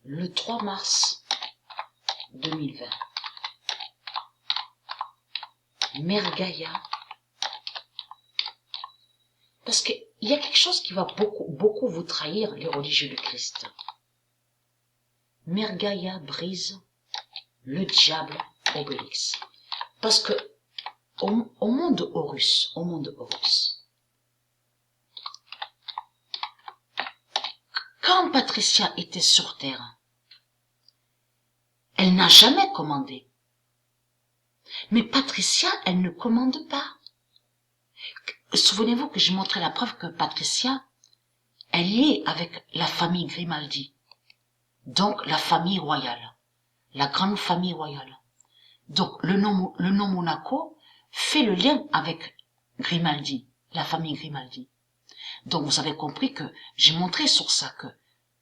le 3 mars 2020. Mère Gaïa. Parce qu'il y a quelque chose qui va beaucoup vous trahir, les religieux du Christ. Mère Gaïa brise le diable Obélix. Parce que au monde Horus, quand Patricia était sur terre, elle n'a jamais commandé. Mais Patricia, elle ne commande pas. Souvenez-vous que j'ai montré la preuve que Patricia, elle est avec la famille Grimaldi. Donc la famille royale, la grande famille royale. Donc le nom Monaco fait le lien avec Grimaldi, la famille Grimaldi. Donc vous avez compris que j'ai montré sur ça que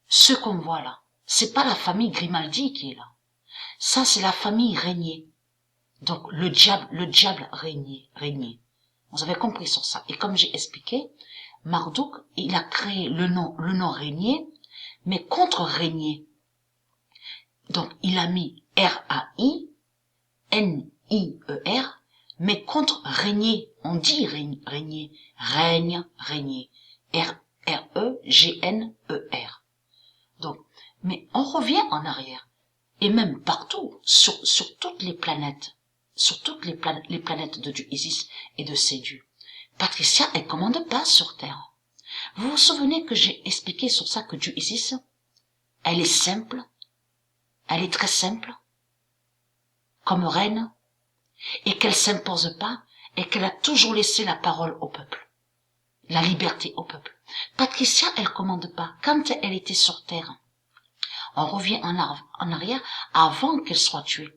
ce qu'on voit là, c'est pas la famille Grimaldi qui est là. Ça c'est la famille Régnier. Donc le diable Régnier. Vous avez compris sur ça. Et comme j'ai expliqué, Marduk, il a créé le nom Régnier, mais contre Régnier. Donc il a mis R-A-I-N-I-E-R, mais contre Régnier. On dit Régnier. Régnier. R-E-G-N-E-R. Donc, mais on revient en arrière. Et même partout, sur toutes les planètes, les planètes de Dieu Isis et de ses dieux. Patricia, elle commande pas sur Terre. Vous vous souvenez que j'ai expliqué sur ça que Dieu Isis, elle est simple, elle est très simple, comme reine, et qu'elle s'impose pas, et qu'elle a toujours laissé la parole au peuple, la liberté au peuple. Patricia, elle commande pas. Quand elle était sur Terre, on revient en arrière avant qu'elle soit tuée.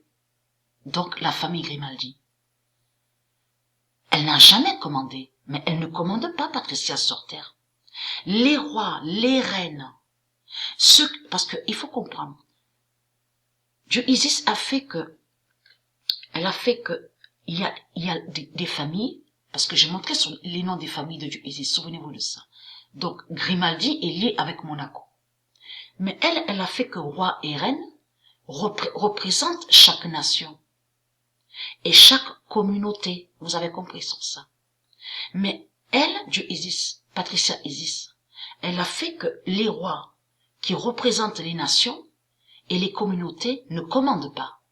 Donc la famille Grimaldi. Elle n'a jamais commandé, mais elle ne commande pas Patricia sur terre. Les rois, les reines, parce que il faut comprendre. Dieu Isis a fait que il y a des familles, parce que j'ai montré sur les noms des familles de Dieu Isis, souvenez-vous de ça. Donc Grimaldi est lié avec Monaco. Mais elle a fait que roi et reine représentent chaque nation. Et chaque communauté, vous avez compris sur ça. Mais elle, Dieu Isis, Patricia Isis, elle a fait que les rois qui représentent les nations et les communautés ne commandent pas.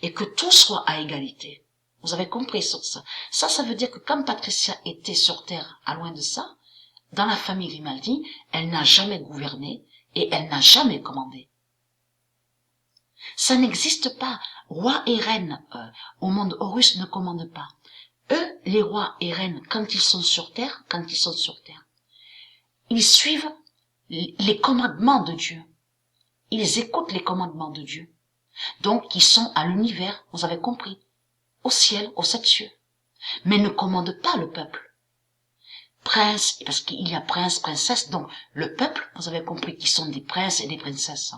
Et que tout soit à égalité. Vous avez compris sur ça. Ça veut dire que quand Patricia était sur terre, à loin de ça, dans la famille Grimaldi, elle n'a jamais gouverné et elle n'a jamais commandé. Ça n'existe pas. Rois et reines au monde Horus ne commandent pas. Eux, les rois et reines, quand ils sont sur terre, ils suivent les commandements de Dieu. Ils écoutent les commandements de Dieu. Donc, ils sont à l'univers, vous avez compris, au ciel, aux sept cieux. Mais ne commandent pas le peuple. Prince, parce qu'il y a prince, princesse, donc le peuple, vous avez compris qu'ils sont des princes et des princesses.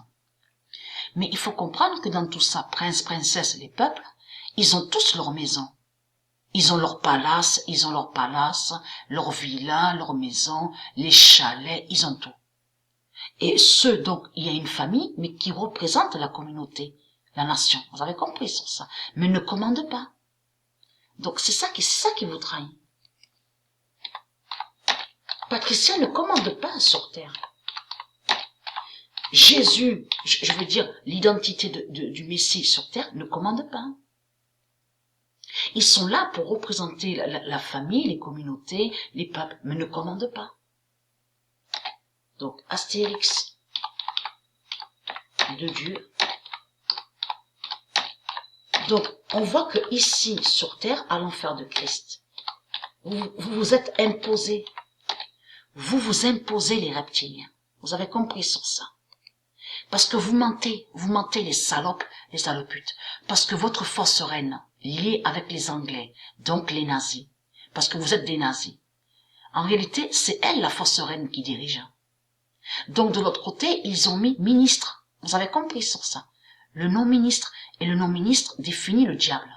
Mais il faut comprendre que dans tout ça, prince, princesse, les peuples, ils ont tous leur maison. Ils ont leur palace, leur villa, leur maison, les chalets, ils ont tout. Et donc, il y a une famille, mais qui représente la communauté, la nation. Vous avez compris sur ça. Mais ne commande pas. Donc, c'est ça qui vous trahit. Patricia ne commande pas sur terre. Jésus, je veux dire, l'identité du Messie sur terre ne commande pas. Ils sont là pour représenter la famille, les communautés, les peuples, mais ne commandent pas. Donc, Astérix de Dieu. Donc, on voit que ici, sur terre, à l'enfer de Christ, vous vous êtes imposés. Vous imposez les reptiliens. Vous avez compris sur ça. Parce que vous mentez les salopes, les saloputes. Parce que votre fausse reine, liée avec les Anglais, donc les nazis, parce que vous êtes des nazis. En réalité, c'est elle la fausse reine qui dirige. Donc de l'autre côté, ils ont mis ministre. Vous avez compris sur ça. Le nom ministre, et le nom ministre définit le diable.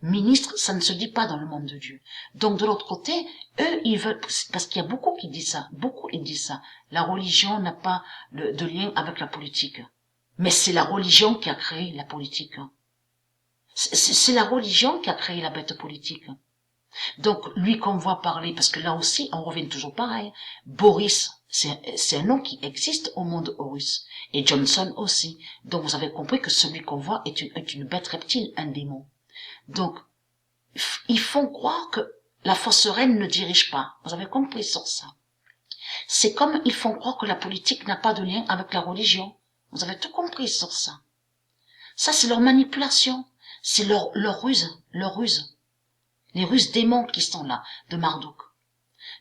Ministre, ça ne se dit pas dans le monde de Dieu. Donc de l'autre côté, Eux, ils veulent, parce qu'il y a beaucoup qui disent ça, beaucoup ils disent ça. La religion n'a pas de lien avec la politique. Mais c'est la religion qui a créé la politique. C'est la religion qui a créé la bête politique. Donc, lui qu'on voit parler, parce que là aussi, on revient toujours pareil. Boris, c'est un nom qui existe au monde Horus. Et Johnson aussi. Donc, vous avez compris que celui qu'on voit est une bête reptile, un démon. Donc, ils font croire que la fausse reine ne dirige pas. Vous avez compris sur ça. C'est comme ils font croire que la politique n'a pas de lien avec la religion. Vous avez tout compris sur ça. Ça, c'est leur manipulation. C'est leur ruse, leur ruse. Les ruses démons qui sont là, de Marduk.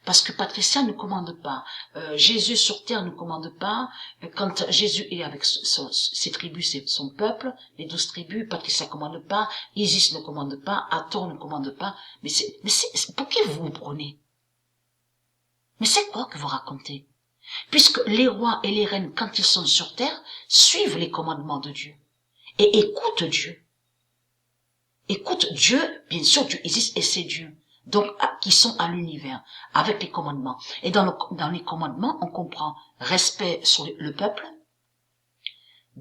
Parce que Patricia ne commande pas. Jésus sur terre ne commande pas. Quand Jésus est avec ses tribus, son peuple, les 12 tribus, Patricia ne commande pas. Isis ne commande pas. Hathor ne commande pas. Mais pour qui vous vous prenez? Mais c'est quoi que vous racontez? Puisque les rois et les reines, quand ils sont sur terre, suivent les commandements de Dieu. Et écoutent Dieu. Écoute Dieu, bien sûr, Dieu existe et c'est Dieu. Donc, qui sont à l'univers, avec les commandements. Et dans les commandements, on comprend respect sur le peuple,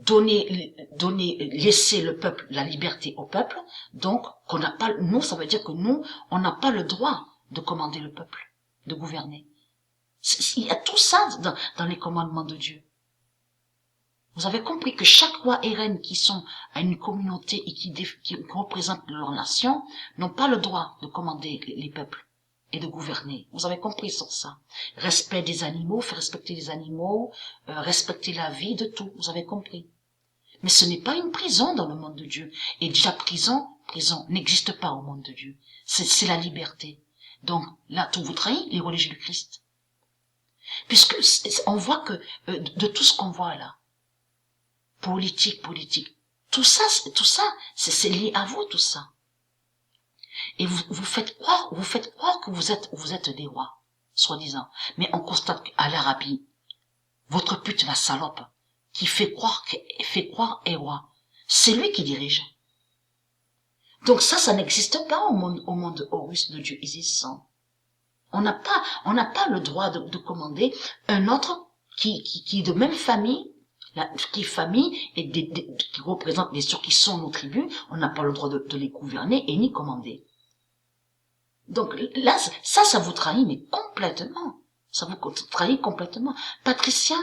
laisser le peuple, la liberté au peuple. Donc, qu'on n'a pas, nous, ça veut dire que nous, on n'a pas le droit de commander le peuple, de gouverner. Il y a tout ça dans les commandements de Dieu. Vous avez compris que chaque roi et reine qui sont à une communauté et qui représentent leur nation n'ont pas le droit de commander les peuples et de gouverner. Vous avez compris sur ça. Respect des animaux, faire respecter les animaux, respecter la vie, de tout. Vous avez compris. Mais ce n'est pas une prison dans le monde de Dieu. Et déjà prison n'existe pas au monde de Dieu. C'est la liberté. Donc là, tout vous trahit, les religieux du Christ. Puisque on voit que de tout ce qu'on voit là, politique, tout ça, c'est lié à vous, tout ça. Et vous faites croire que vous êtes des rois, soi-disant. Mais on constate qu'à l'Arabie, votre pute, la salope, qui fait croire est roi, c'est lui qui dirige. Donc ça n'existe pas au monde Horus de Dieu Isis. On n'a pas le droit de commander un autre qui est de même famille, qui est famille et qui représente bien sûr qui sont nos tribus, on n'a pas le droit de les gouverner et ni commander. Donc là, ça vous trahit, mais complètement. Ça vous trahit complètement. Patricia,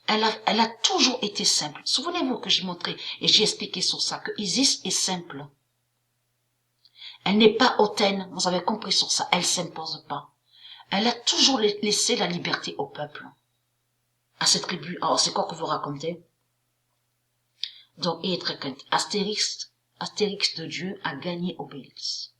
elle a toujours été simple. Souvenez-vous que j'ai montré et j'ai expliqué sur ça, que Isis est simple. Elle n'est pas hautaine, vous avez compris sur ça, elle s'impose pas. Elle a toujours laissé la liberté au peuple. À cette tribu. Alors, c'est quoi que vous racontez? Donc, Astérix de Dieu a gagné Obélix.